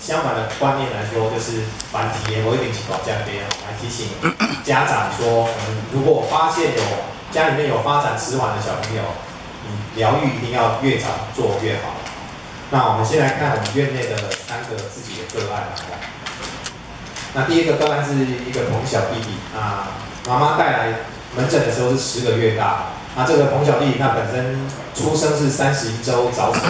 相反的观念来说，就是反体验我一定去搞这样来提醒家长说，如果我发现家里面有发展迟缓的小朋友，疗愈一定要越早做越好。那我们先来看我们院内的3个自己的个案。那第一个个案是一个彭小弟弟，妈妈带来门诊的时候是10个月大。那这个彭小弟弟本身出生是31周早产，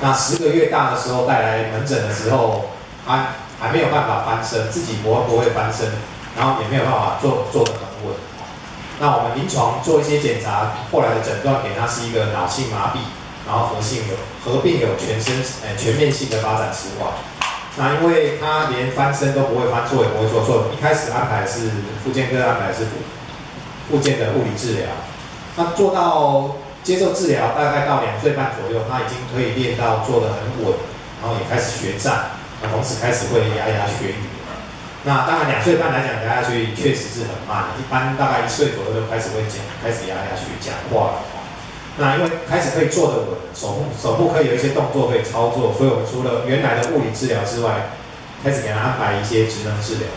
那10个月大的时候带来门诊的时候，他还没有办法翻身，自己不会翻身，然后也没有办法做得很稳。那我们临床做一些检查，后来的诊断给他是一个脑性麻痹，然后合并有全面性的发展迟缓。那因为他连翻身都不会翻，做也不会做，所以一开始安排是复健科，安排是复健的物理治疗。那做到接受治疗，大概到2岁半左右，他已经可以练到做得很稳，然后也开始学站，同时开始会牙学语。那当然2岁半来讲，牙学语确实是很慢，一般大概1岁左右就开始会开始牙学讲话了。那因为开始可以坐得稳，手部可以有一些动作可以操作，所以我们除了原来的物理治疗之外，开始给他安排一些职能治疗。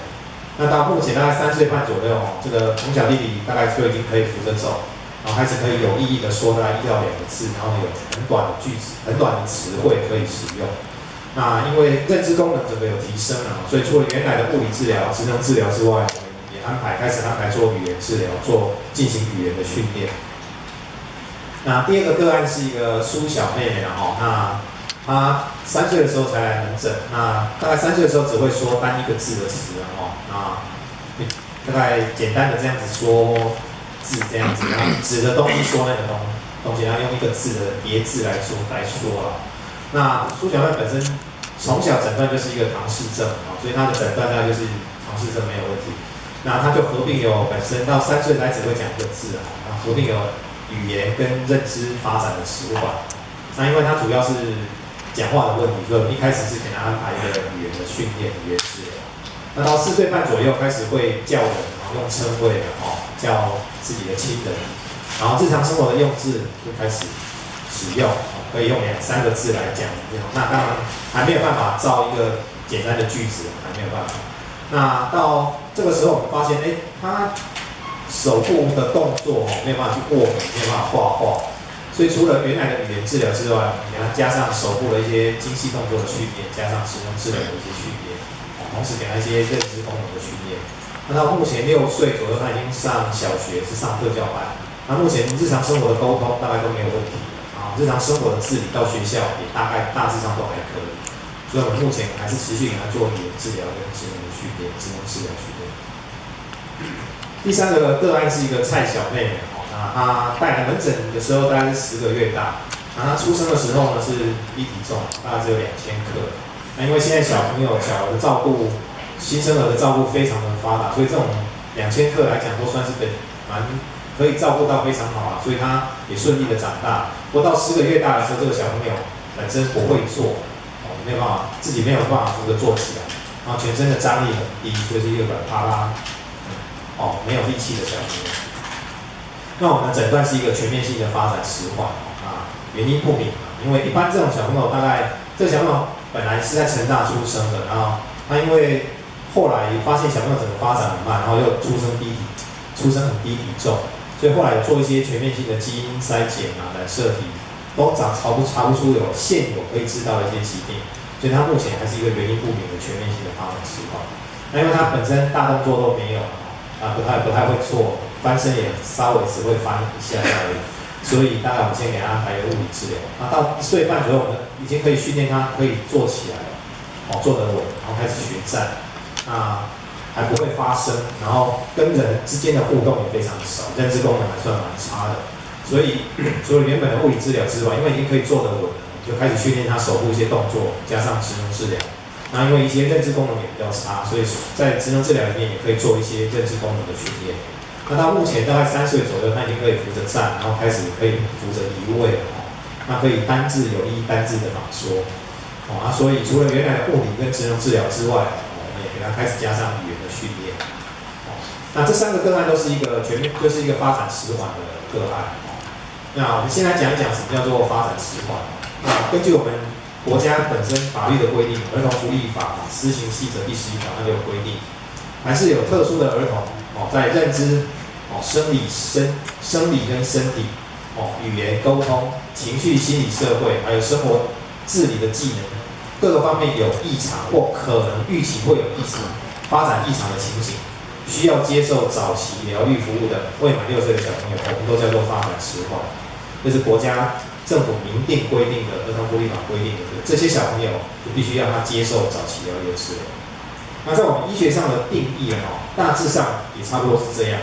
那到目前大概3岁半左右，这个彭小弟弟大概就已经可以扶着走。然后开始可以有意义的说大概1到2个字，然后有很短的句子、很短的词汇可以使用。那因为认知功能整个有提升了，所以除了原来的物理治疗、职能治疗之外，我们也开始安排做语言治疗，进行语言的训练。那第二个个案是一个苏小妹妹，那她3岁的时候才来门诊，那大概3岁的时候只会说单一个字的词，那大概简单的这样子说。字这样子，然后指的东西说那个东西，然后用一个字的叠字来说了。那苏小妹本身从小诊断就是一个唐氏症，所以她的诊断大概就是唐氏症没有问题。那她就合并有本身到3岁才只会讲一个字，然后合并有语言跟认知发展的迟缓。那因为她主要是讲话的问题，所以我们一开始是给她安排一个语言的训练、语言治疗。那到4岁半左右开始会叫人，然后用称谓的叫自己的亲人，然后日常生活的用字就开始使用，可以用2、3个字来讲。那当然还没有办法造一个简单的句子，还没有办法。那到这个时候，我们发现，他手部的动作没有办法去握笔，没有办法画画，所以除了原来的语言治疗之外，给他加上手部的一些精细动作的训练，加上职能治疗的一些训练，同时给他一些认知功能的训练。那到目前6岁左右，他已经上小学，是上特教班。那目前日常生活的沟通大概都没有问题日常生活的自理到学校也大致上都还可以。所以我们目前还是持续给他做语言治疗跟职能训练、职能治疗训练。第3个个案是一个蔡小妹妹，那她带来门诊的时候大概是10个月大，那她出生的时候呢是低体重，大概只有2000克。那因为现在小儿的照顾。新生儿的照顾非常的发达，所以这种2000克来讲都算是蛮可以照顾到非常好所以他也顺利的长大。不过到10个月大的时候，这个小朋友本身不会坐，没有办法自己没有办法扶着坐起来，然后全身的张力很低，就是一个软趴趴，没有力气的小朋友。那我们的诊断是一个全面性的发展迟缓原因不明因为一般这种小朋友大概这个小朋友本来是在成大出生的，然后他因为后来发现小朋友整个发展很慢，然后又出生很低体重，所以后来有做一些全面性的基因筛检染色体，都查不出现有可以知道的一些疾病，所以他目前还是一个原因不明的全面性的发展迟缓。那因为他本身大动作都没有不太会做，翻身也稍微只会翻一下而已，所以大概我们先给他安排一个物理治疗。那到1岁半左右，我们已经可以训练他可以坐起来了，坐得稳，然后开始学站。还不会发声，然后跟人之间的互动也非常少，认知功能还算蛮差的。所以除了原本的物理治疗之外，因为已经可以坐得稳了，就开始训练他手部一些动作，加上职能治疗。那因为一些认知功能也比较差，所以在职能治疗里面也可以做一些认知功能的训练。那到目前大概3岁左右，他已经可以扶着站，然后开始可以扶着移位了那可以有意义单字的仿说所以除了原来的物理跟职能治疗之外，我们也给他开始加上语言的训练。那这3个个案都是一个就是一个发展迟缓的个案。那我们先来讲一讲什么叫做发展迟缓。那根据我们国家本身法律的规定，《儿童福利法》施行细则第11条它就有规定，还是有特殊的儿童在认知、生理跟身体、语言沟通、情绪、心理、社会，还有生活自理的技能各个方面有异常或可能预期会有异常发展异常的情形，需要接受早期疗愈服务的未满6岁的小朋友，我们都叫做发展迟缓，这是国家政府明定规定的儿童福利法规定的，这些小朋友就必须让他接受早期疗愈的治疗。那在我们医学上的定义大致上也差不多是这样。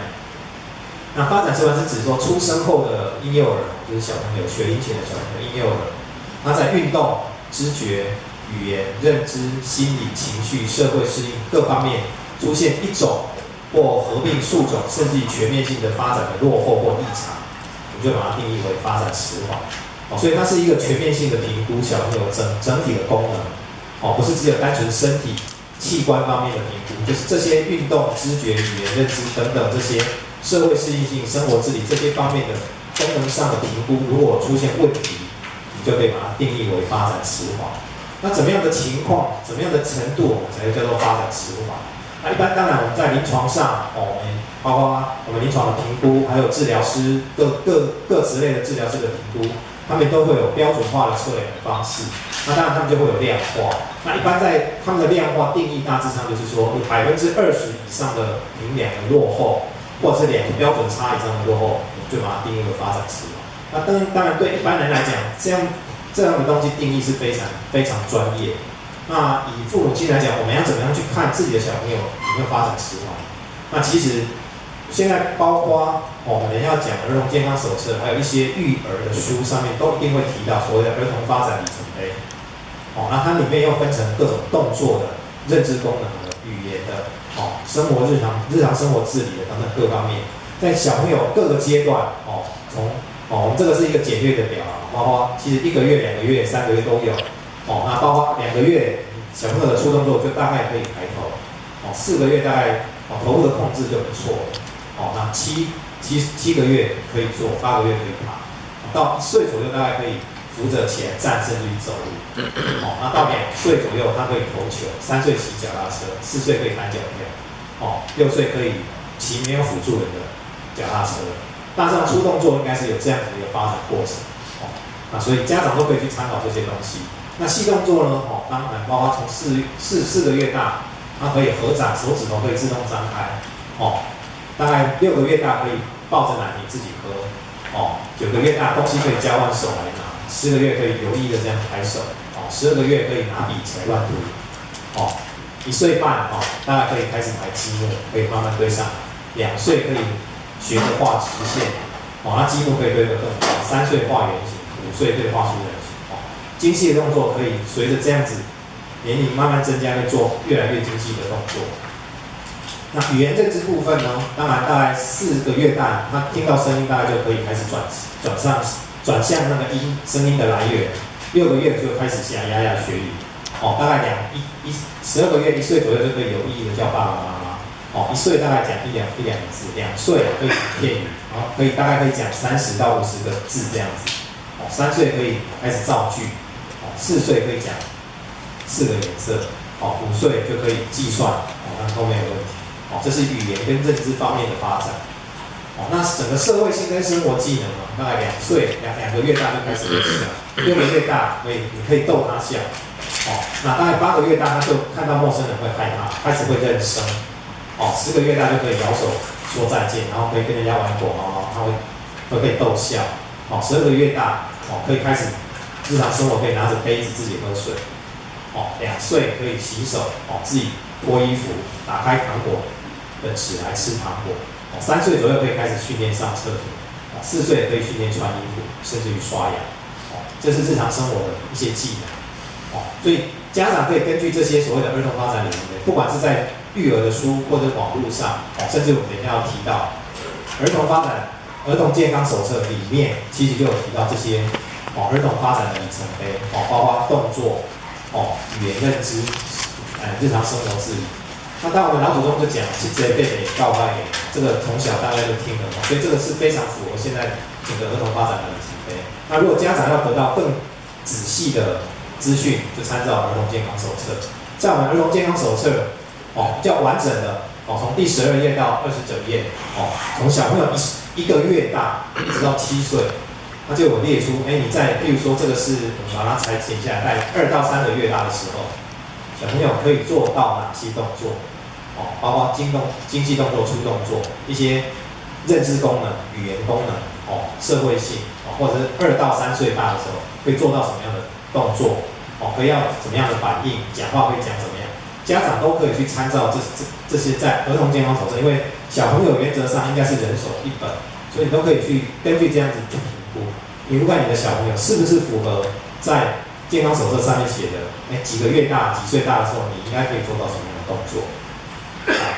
那发展迟缓是指说出生后的婴幼儿，就是小朋友学龄前的小朋友婴幼儿，他在运动、知觉、语言、认知、心理、情绪、社会适应各方面出现一种或合并数种甚至全面性的发展的落后或异常，我们就把它定义为发展迟缓。所以它是一个全面性的评估小朋友整体的功能，不是只有单纯身体器官方面的评估，就是这些运动、知觉、语言、认知等等这些社会适应性、生活自理这些方面的功能上的评估，如果出现问题，你就可以把它定义为发展迟缓。那怎么样的情况、怎么样的程度，我们才会叫做发展迟缓？那一般当然我们在临床上，包括我们临床的评估，还有治疗师各职类的治疗师的评估。他们都会有标准化的测量的方式，那当然他们就会有量化。那一般在他们的量化定义大致上就是说，20%以上的评量的落后，或者是2个标准差以上的落后，我们就把它定义为发展迟缓。那当然对一般人来讲，这样的东西定义是非常专业。那以父母亲来讲，我们要怎么样去看自己的小朋友有没有发展迟缓？那其实现在包括我们要讲儿童健康手册，还有一些育儿的书上面都一定会提到所谓的儿童发展里程碑。那它里面又分成各种动作的、认知功能的、语言的、生活日常生活自理的等等各方面，在小朋友各个阶段，我们这个是一个简略的表包括其实1个月、2个月、3个月都有。那包括2个月小朋友的初动作就大概可以抬头，4个月大概头部的控制就不错了。那7个月可以做，8个月可以爬，到1岁左右大概可以扶着起来站，甚至于走路。那到2岁左右他可以投球，3岁骑脚踏车，4岁可以单脚跳，6岁可以骑没有辅助人的脚踏车。大致上初动作应该是有这样子的一个发展过程。那所以家长都可以去参考这些东西。那细动作呢？当然包括从4个月大，它可以合掌，手指头可以自动张开。大概6个月大可以抱着奶瓶自己喝，9个月大东西可以交换手来拿，10个月可以有意的这样抬手，12个月可以拿笔起来乱涂，1岁半大概可以开始排积木，可以慢慢堆上来，2岁可以学着画直线，那积木可以堆得更高，3岁画圆形，5岁可以画出人形，精细的动作可以随着这样子年龄慢慢增加，会做越来越精细的动作。那语言认知部分呢？当然，大概4个月大，他听到声音大概就可以开始转向那个声音的来源。6个月就开始想牙牙学语，大概12个月1岁左右就可以有意义的叫爸爸妈妈，1岁大概讲一两个字，2岁可以讲片语，然后大概可以讲30到50个字这样子，3岁可以开始造句，4岁可以讲4个颜色，5岁就可以计算，那都没有问题。这是语言跟认知方面的发展。那整个社会性跟生活技能大概2岁2个月大就开始会笑，6个月大你可以逗他笑。那大概8个月大他就看到陌生人会害怕，开始会认生。10个月大就可以摇手说再见，然后可以跟人家玩躲猫猫，他会被逗笑。12个月大可以开始日常生活可以拿着杯子自己喝水。2岁可以洗手自己脱衣服，打开糖果的纸来吃糖果，3岁左右可以开始训练上厕所，4岁可以训练穿衣服，甚至于刷牙，这是日常生活的一些技能，所以家长可以根据这些所谓的儿童发展里面，不管是在育儿的书或者网络上，甚至我们等一下要提到儿童健康手册里面，其实就有提到这些儿童发展的里程碑，包括动作、语言认知。日常生活自理。那当我们老祖宗就讲，是直接被给告坏给，这个从小大家就听了，所以这个是非常符合现在整个儿童发展的里程碑。那如果家长要得到更仔细的资讯就参照儿童健康手册。在我们儿童健康手册比较完整的从第12页到29页从小朋友一个月大一直到7岁，那就有列出你在譬如说这个是我们把它裁剪下来，在2到3个月大的时候，小朋友可以做到哪些动作包括精细动作、粗动作，一些认知功能、语言功能社会性或者是2到3岁大的时候会做到什么样的动作可以要怎么样的反应，讲话会讲怎么样，家长都可以去参照这些在儿童健康手册，因为小朋友原则上应该是人手1本，所以你都可以去根据这样子去评估，评估看你的小朋友是不是符合在健康手册上面写的，几个月大、几岁大的时候，你应该可以做到什么样的动作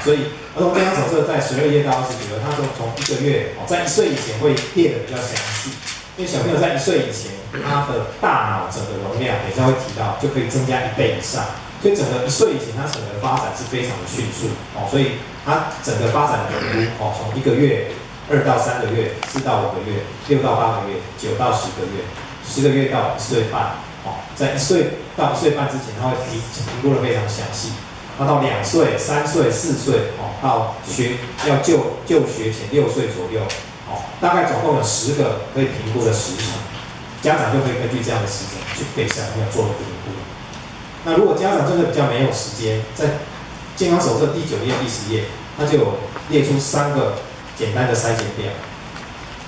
所以儿童健康手册在12页到29页，它说从1个月在1岁以前会列的比较详细，因为小朋友在1岁以前，他的大脑整个容量，等一下会提到，就可以增加1倍以上。所以整个1岁以前，他整个发展是非常的迅速所以他整个发展的评估从1个月、2到3个月、4到5个月、6到8个月、9到10个月、10个月到1岁半在1岁到1岁半之前，他会评估的非常详细。那到2岁、3岁、4岁到要就学前6岁左右大概总共有10个可以评估的时程，家长就可以根据这样的时程去给小朋友做评估。那如果家长真的比较没有时间，在健康手册第9页、第10页，它就有列出3个简单的筛检表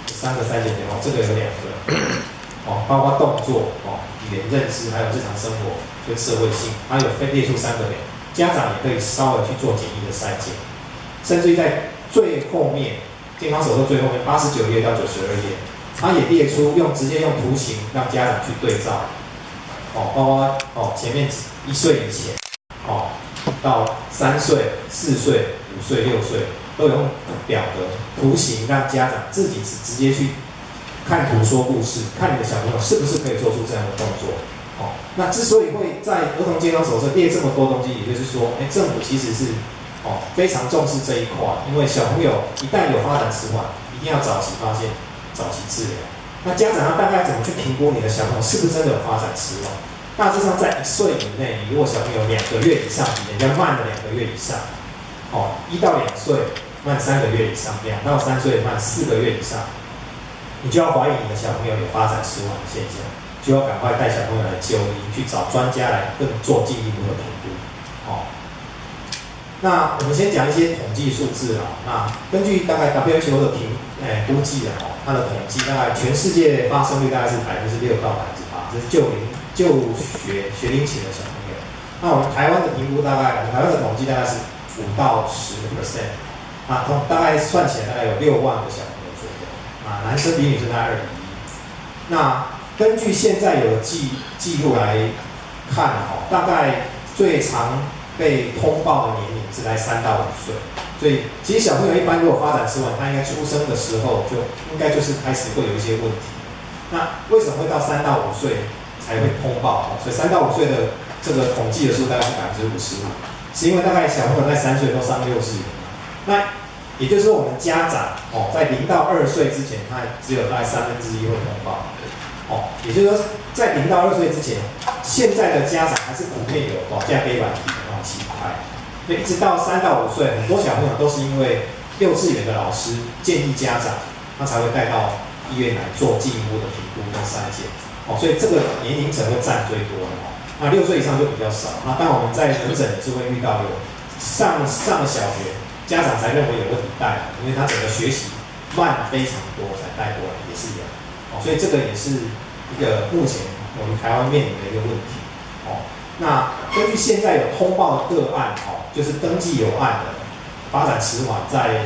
，3个筛检表这个有2个包括动作语言认知，还有日常生活跟社会性，它有列出3个表，家长也可以稍微去做简易的筛检，甚至于在最后面健康手册最后面89页到92页，它也列出直接用图形让家长去对照包括前面1岁以前到3岁、4岁、5岁、6岁，都有用表格图形让家长自己直接去看图说故事，看你的小朋友是不是可以做出这样的动作那之所以会在儿童健康手册列这么多东西，也就是说政府其实是非常重视这一块，因为小朋友一旦有发展迟缓，一定要早期发现、早期治疗。那家长要大概怎么去评估你的小朋友是不是真的有发展迟缓？大致上在1岁以内，你如果小朋友2个月以上，比人家慢了2个月以上，1到2岁慢3个月以上，2到3岁慢4个月以上，你就要怀疑你的小朋友有发展迟缓的现象，就要赶快带小朋友来就医，去找专家来更做进一步的评估那我们先讲一些统计数字那根据大概 WHO 的估计它的统计大概全世界发生率大概是6%到8%，这是学龄前的小朋友。那我们台湾的评估大概，台湾的统计大概是5到10%，大概算起来大概有6万个小朋友左右男生比女生大概2比1。那根据现在有的记录来看大概最常被通报的年龄是在3到5岁，所以其实小朋友一般如果发展迟缓，他应该出生的时候就应该就是开始会有一些问题。那为什么会到3到5岁才会通报所以3到5岁的这个统计的数大概是55%，是因为大概小朋友在3岁都上幼稚园那也就是说我们家长在0到2岁之前，他只有大概1/3会通报也就是说在0到2岁之前，现在的家长还是普遍有保价背板体的期待，所以一直到3到5岁，很多小朋友都是因为幼稚园的老师建议家长，他才会带到医院来做进一步的评估跟筛检所以这个年龄层会占最多的那6岁以上就比较少当然我们在门诊也是会遇到有上了小学，家长才认为有问题带来，因为他整个学习慢非常多才带过来，也是有所以这个也是一个目前我们台湾面临的一个问题那根据现在有通报的个案就是登记有案的发展迟缓，在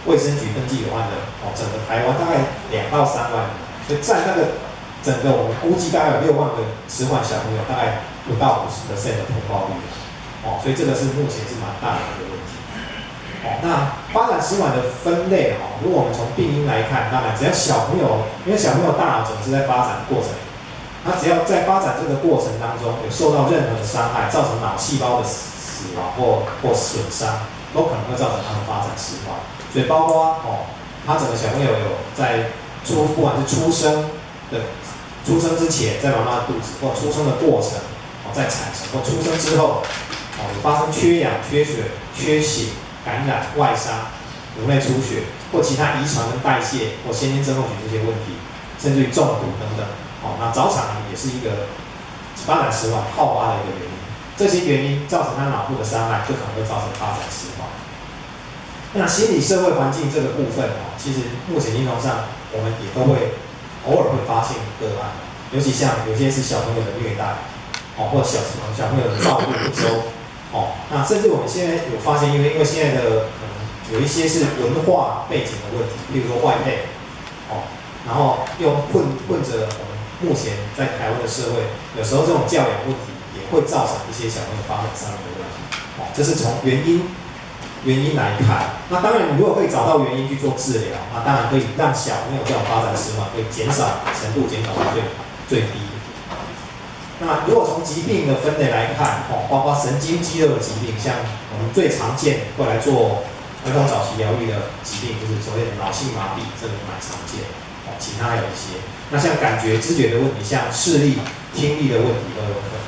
卫生局登记有案的整个台湾大概2到3万人，所以占那个整个我们估计大概有6万个迟缓小朋友，大概不到50%的通报率所以这个是目前是蛮大的一个问题那发展迟缓的分类如果我们从病因来看，当然只要小朋友，因为小朋友大脑整个是在发展过程，他只要在发展这个过程当中有受到任何的伤害，造成脑细胞的死亡或损伤，都可能会造成他们发展迟缓。所以包括他整个小朋友有在不管是出生的出生之前在妈妈的肚子，或出生的过程，在产程或出生之后，有发生缺氧、缺水、缺血、感染、外伤、颅内出血，或其他遗传跟代谢或先天症候群这些问题，甚至于中毒等等。那早产儿也是一个发展迟缓好发的一个原因。这些原因造成他脑部的伤害，就可能会造成发展迟缓。那心理社会环境这个部分其实目前临床上我们也都会偶尔会发现个案，尤其像有些是小朋友的虐待，或者小朋友的照顾不周，那甚至我们现在有发现，因为现在的有一些是文化背景的问题，例如说外配，然后又混着我们目前在台湾的社会，有时候这种教养问题也会造成一些小朋友发展上面的问题，这是从原因来看。那当然，你如果可以找到原因去做治疗，那当然可以让小朋友这种发展迟缓可以减少程度减少到最低。那如果从疾病的分类来看，包括神经肌肉的疾病，像我们最常见会来做儿童早期疗愈的疾病，就是所谓的脑性麻痹，这个蛮常见。其他还有一些，那像感觉、知觉的问题，像视力、听力的问题都有可能。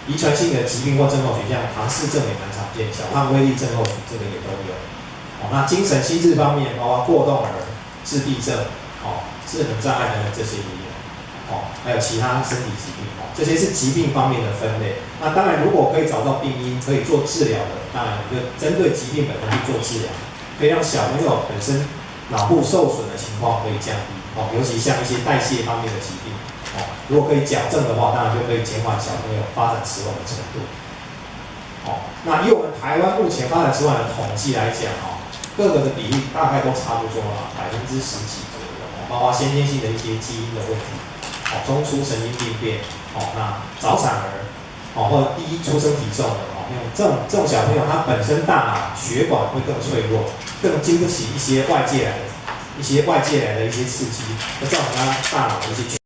遗传性的疾病或症候群，像唐氏症也蛮常见，小胖威力症候群这个也都有。那精神心智方面，包括过动儿、自闭症、智能障碍等等这些也有。还有其他身体疾病，这些是疾病方面的分类。那当然，如果可以找到病因，可以做治疗的，当然就针对疾病本身去做治疗，可以让小朋友本身脑部受损的情况可以降低。尤其像一些代谢方面的疾病，如果可以矫正的话，当然就可以减缓小朋友发展迟缓的程度。那以我们台湾目前发展迟缓的统计来讲，各个的比例大概都差不多了，10%几左右，包括先天性的一些基因的问题，中枢神经病变，那早产儿，或者低出生体重的，这种小朋友他本身大脑血管会更脆弱，更经不起一些外界来的一些刺激，会造成他大脑的一些